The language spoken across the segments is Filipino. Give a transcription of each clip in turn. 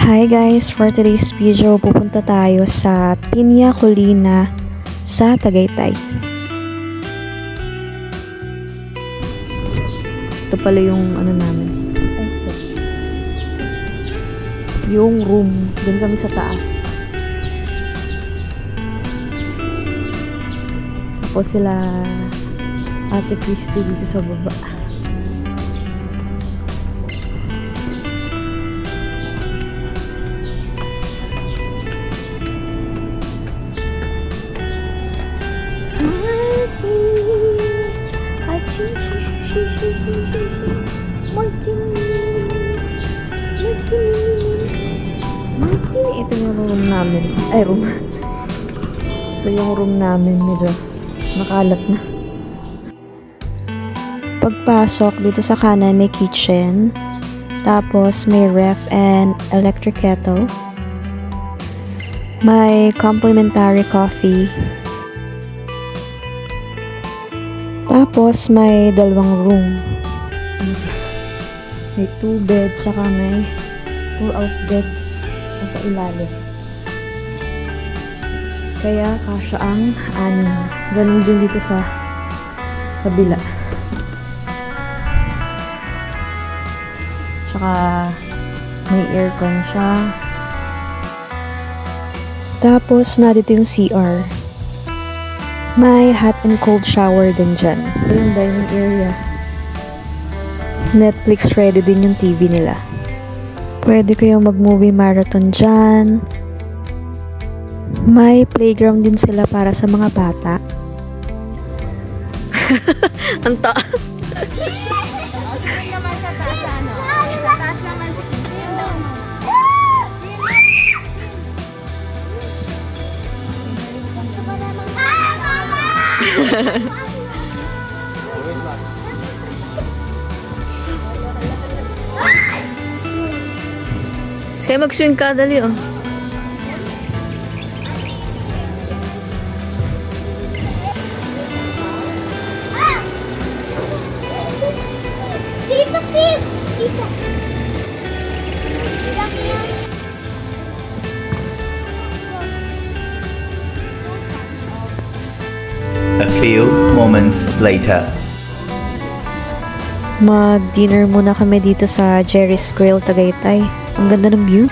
Hi guys! For today's video, pupunta tayo sa Piña Colina sa Tagaytay. Ito pala yung ano namin. Yung room. Doon kami sa taas. Tapos sila Ate Christy dito sa baba. Martin, ito yung room namin. Room. Ito yung room namin. Medyo nakalat na. Pagpasok, dito sa kanan may kitchen. Tapos may ref and electric kettle. May complimentary coffee. Tapos may dalawang room. May 2 bed, saka may pull-out bed sa ilalim. Kaya kasya ang 6. Ganun din dito sa kabila. Saka may aircon siya. Tapos narito yung CR. May hot and cold shower din dyan. Ito yung dining area. Netflix ready din yung TV nila. Pwede kayong mag-movie marathon dyan. May playground din sila para sa mga bata. Ang taas. Naman sa taas ano? Sa taas naman si Kitty yung down. Kaya mag-swing ka, dali oh. Dito, Kim! Dito! A few moments later. Mag-dinner muna kami dito sa Jerry's Grill, Tagaytay. Ang ganda ng view.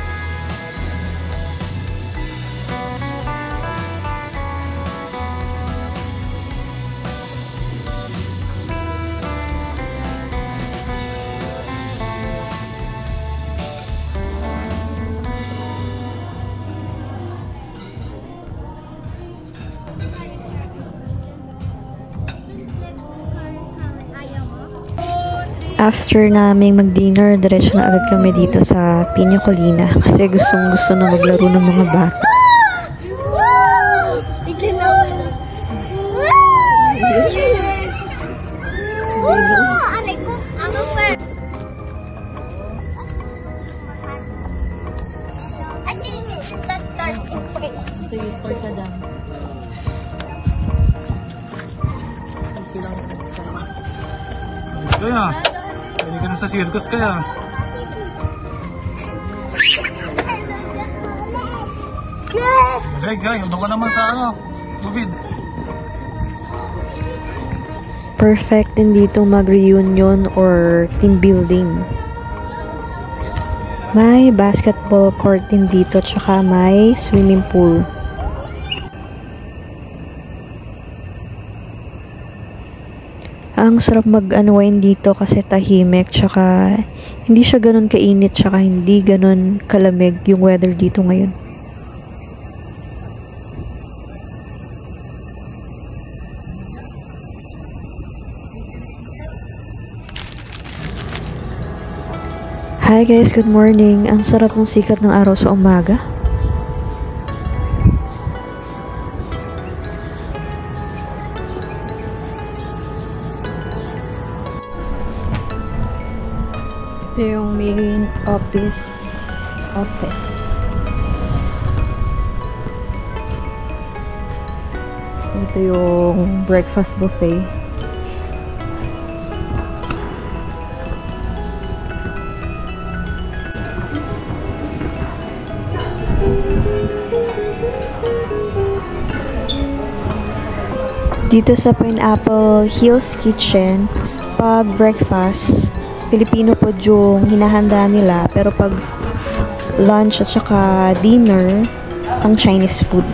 After naming mag-dinner, diretso na agad kami dito sa Piña Colina kasi gustong-gusto na maglaro ng mga bata. Kaya, hindi ka na sa circus kaya. Guys, doon ka naman sa tubig. Perfect din dito mag-reunion or team building. May basketball court din dito tsaka may swimming pool. Ang sarap mag-unwind dito kasi tahimik tsaka hindi siya ganun kainit tsaka hindi ganun kalamig yung weather dito ngayon. Hi guys, good morning. Ang sarap ng sikat ng araw sa umaga. Ito yung main office. Ito yung breakfast buffet. Dito sa Pineapple Hills Kitchen, pag breakfast, Filipino food yung hinahanda nila. Pero pag lunch at saka dinner, ang Chinese food.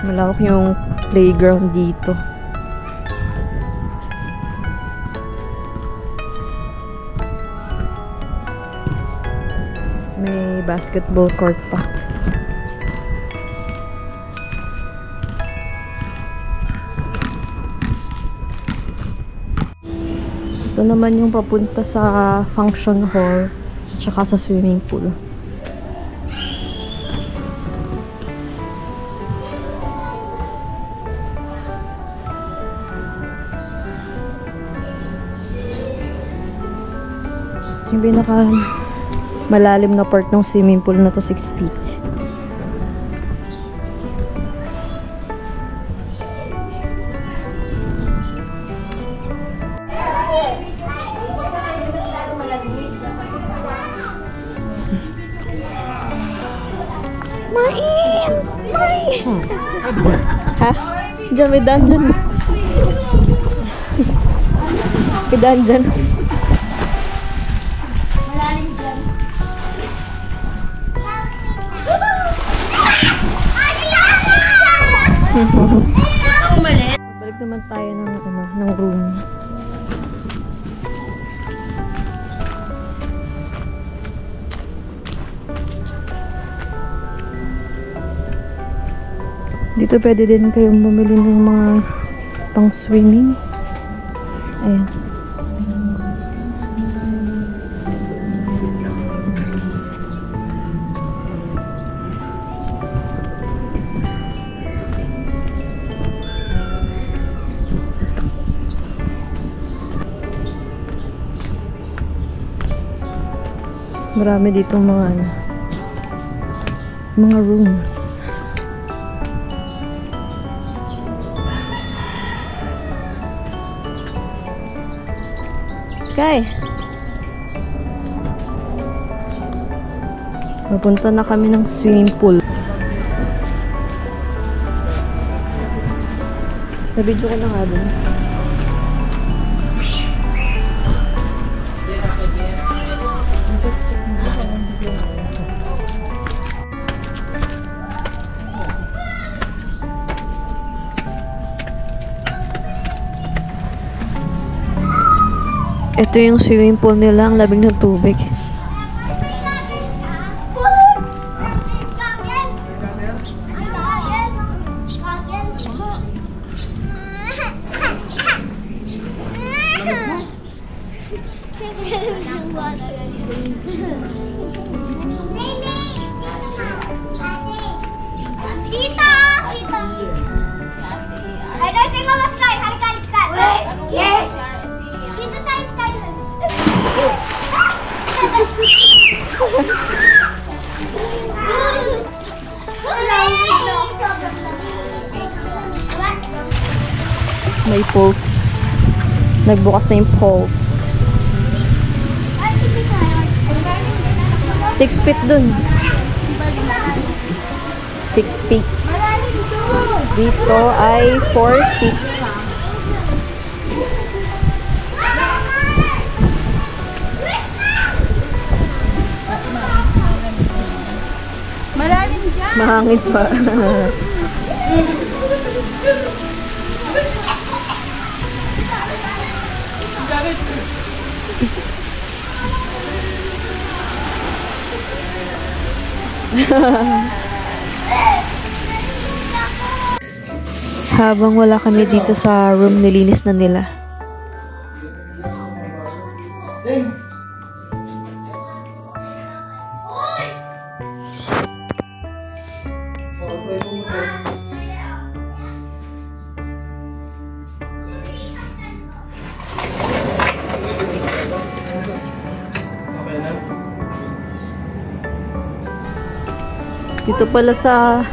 Malawak yung playground dito. May basketball court pa. Ito naman yung papunta sa function hall at saka sa swimming pool. Yung pinaka malalim na part ng swimming pool na to 6 feet. Main! Ha? Diyan may dungeon. May dungeon. Balik naman tayo ng room. Dito pwede din kayong bumili ng mga pang swimming. Ayan. Marami dito mga rooms. Sky! Mapunta na kami ng swimming pool. Nabidyo ko na nga dun. Ito yung swimming pool nila, ang labig ng tubig. Tita! Ay, dating mo mas Sky! Halika! Yes! Dito tayo, Sky! May pole. Nagbukas na yung pole. 6 feet dun. 6 feet. Dito ay 4 feet. Malalim dyan! Mahangin pa. Habang wala kami dito sa room, nilinis na nila. Dito pala sa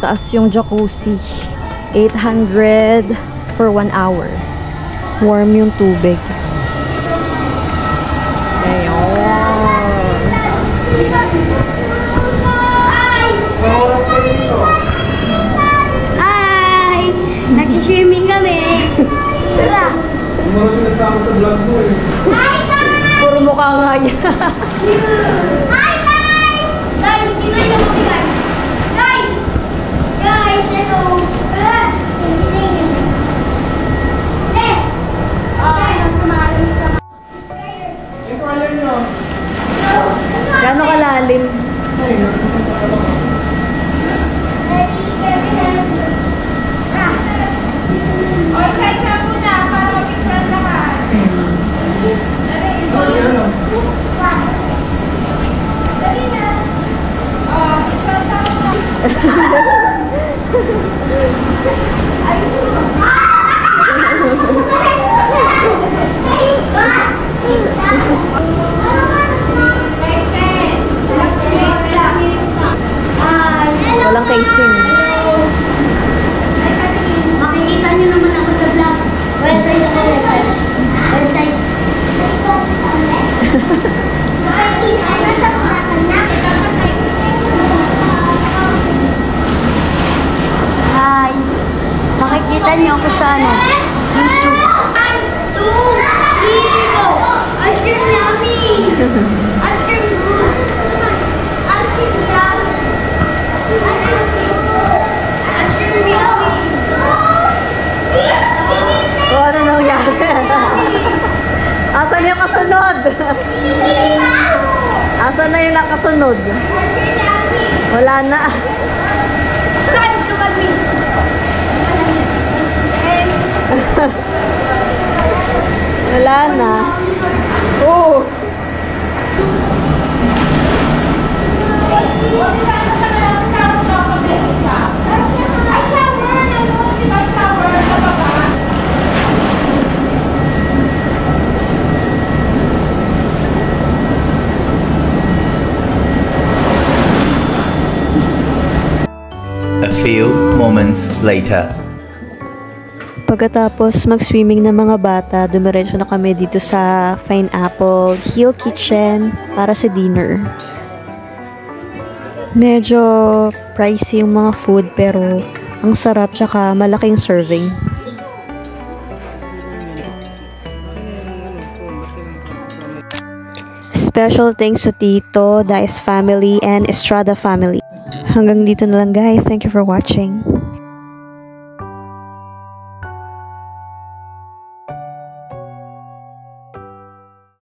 taas yung jacuzzi. 800 for 1 hour. Warm yung tubig. Hi! Nagsiswimming kami. Wala. Hindi mo sinasama sa vlog mo eh. Hi guys! Puro mukha nga niya. Hi guys! Guys, tingnan niyo kami guys. Guys! Guys, hello. Gano'ng kalalim? Walang casing. Makikita niyo naman ako sa vlog. Website ako, website. Website. Hi. Makikita niyo ako sa ano? YouTube. 1, 2, 3, go! Ice cream yummy! Ice cream good! Ice cream yummy! Ice cream yummy! O, ano nangyari? Asan yung kasunod? Asan na yung nakasunod? Wala na. Guys, look at me! Wala na. Oh. A few moments later. Pagkatapos mag-swimming ng mga bata, dumiretso na kami dito sa Pineapple Hill Kitchen para sa dinner. Medyo pricey yung mga food pero ang sarap tsaka malaking serving. Special thanks to Tito, Dice family, and Estrada family. Hanggang dito na lang guys. Thank you for watching.